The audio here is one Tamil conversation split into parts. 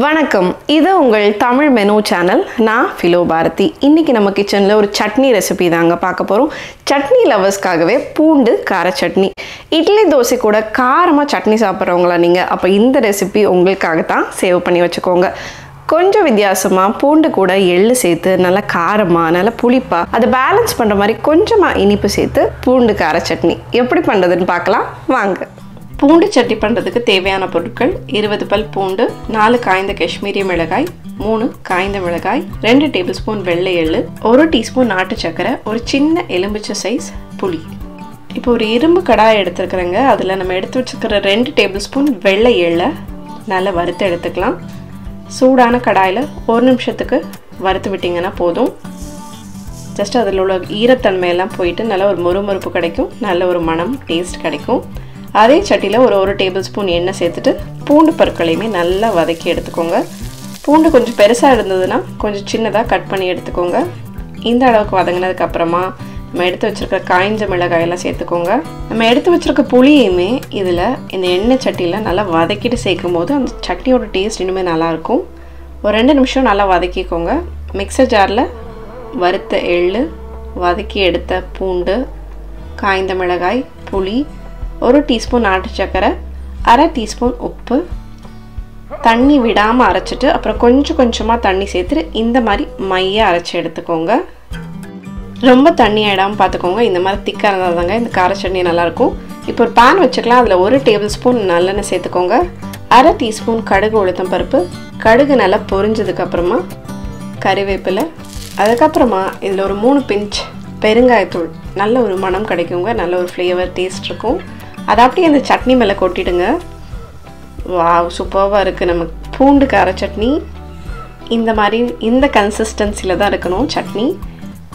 வணக்கம், இது உங்கள் தமிழ் மெனு சேனல். நான் ஃபிலோ பாரதி. இன்றைக்கி நம்ம கிச்சனில் ஒரு சட்னி ரெசிபி தாங்க பார்க்க போகிறோம். சட்னி லவர்ஸ்க்காகவே பூண்டு கார சட்னி. இட்லி தோசை கூட காரமாக சட்னி சாப்பிட்றவங்களா நீங்கள்? அப்போ இந்த ரெசிபி உங்களுக்காக தான் சேவ் பண்ணி வச்சுக்கோங்க. கொஞ்சம் வித்தியாசமாக பூண்டு கூட எள்ளு சேர்த்து நல்லா காரமாக நல்லா புளிப்பாக அதை பேலன்ஸ் பண்ணுற மாதிரி கொஞ்சமாக இனிப்பு சேர்த்து பூண்டு கார சட்னி எப்படி பண்ணுறதுன்னு பார்க்கலாம் வாங்க. பூண்டு சட்னி பண்ணுறதுக்கு தேவையான பொருட்கள்: 20 பல் பூண்டு, 4 காய்ந்த காஷ்மீரி மிளகாய், 3 காய்ந்த மிளகாய், 2 டேபிள் ஸ்பூன் வெள்ளை எள்ளு, 1 டீஸ்பூன் நாட்டு சக்கரை, ஒரு சின்ன எலுமிச்சை சைஸ் புளி. இப்போ ஒரு இரும்பு கடாய் எடுத்துருக்குறேங்க. அதில் நம்ம எடுத்து வச்சுருக்கிற 2 டேபிள் ஸ்பூன் வெள்ளை எள்ளை நல்லா வறுத்து எடுத்துக்கலாம். சூடான கடாயில் 1 நிமிஷத்துக்கு வறுத்து விட்டிங்கன்னா போதும். ஜஸ்ட் அதில் உள்ள ஈரத்தன்மையெல்லாம் போயிட்டு நல்ல ஒரு மொறுமொறுப்பு கிடைக்கும், நல்ல ஒரு மனம் டேஸ்ட் கிடைக்கும். அதே சட்டியில் ஒரு டேபிள் ஸ்பூன் எண்ணெய் சேர்த்துட்டு பூண்டு பற்களையுமே நல்லா வதக்கி எடுத்துக்கோங்க. பூண்டு கொஞ்சம் பெருசாக இருந்ததுன்னா கொஞ்சம் சின்னதாக கட் பண்ணி எடுத்துக்கோங்க. இந்த அளவுக்கு வதங்கினதுக்கப்புறமா நம்ம எடுத்து வச்சுருக்க காய்ஞ்ச மிளகாயெல்லாம் சேர்த்துக்கோங்க. நம்ம எடுத்து வச்சுருக்க புளியுமே இதில் இந்த எண்ணெய் சட்டியில் நல்லா வதக்கிட்டு சேர்க்கும் போது அந்த சட்னியோட டேஸ்ட் இன்னுமே நல்லாயிருக்கும். ஒரு 2 நிமிஷம் நல்லா வதக்கிக்கோங்க. மிக்சர் ஜாரில் வறுத்த எள்ளு, வதக்கி எடுத்த பூண்டு, காய்ந்த மிளகாய், புளி, 1 டீஸ்பூன் நாட்டு சக்கரை, 1/2 டீஸ்பூன் உப்பு, தண்ணி விடாமல் அரைச்சிட்டு அப்புறம் கொஞ்சமாக தண்ணி சேர்த்துட்டு இந்த மாதிரி மையாக அரைச்சி எடுத்துக்கோங்க. ரொம்ப தண்ணி ஆகிடாமல் பார்த்துக்கோங்க. இந்த மாதிரி திக்காக இருந்தால் தாங்க இந்த கார சட்னி நல்லாயிருக்கும். இப்போ ஒரு பேன் வச்சுக்கலாம். அதில் 1 டேபிள் ஸ்பூன் நல்லெண்ணெய் சேர்த்துக்கோங்க. 1/2 டீஸ்பூன் கடுகு உளுத்தம் பருப்பு, கடுகு நல்லா பொரிஞ்சதுக்கப்புறமா கறிவேப்பிலை, அதுக்கப்புறமா இதில் ஒரு 3 பிஞ்ச் பெருங்காயத்தூள். நல்ல ஒரு மனம் கிடைக்குங்க, நல்ல ஒரு ஃப்ளேவர் டேஸ்ட் இருக்கும். அதை அப்படியே அந்த சட்னி மேலே கொட்டிடுங்க. வாவ், சூப்பராக இருக்குது நம்ம பூண்டு கார சட்னி. இந்த மாதிரி இந்த கன்சிஸ்டன்சியில் தான் இருக்கணும் சட்னி.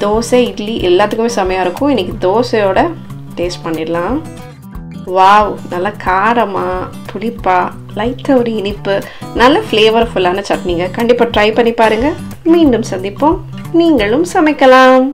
தோசை, இட்லி எல்லாத்துக்குமே செமையாக இருக்கும். இன்றைக்கி தோசையோட டேஸ்ட் பண்ணிடலாம். வாவ், நல்லா காரமாக புளிப்பாக லைட்டாக ஒரு இனிப்பு, நல்ல ஃப்ளேவர்ஃபுல்லான சட்னிங்க. கண்டிப்பாக ட்ரை பண்ணி பாருங்கள். மீண்டும் சந்திப்போம். நீங்களும் சமைக்கலாம்.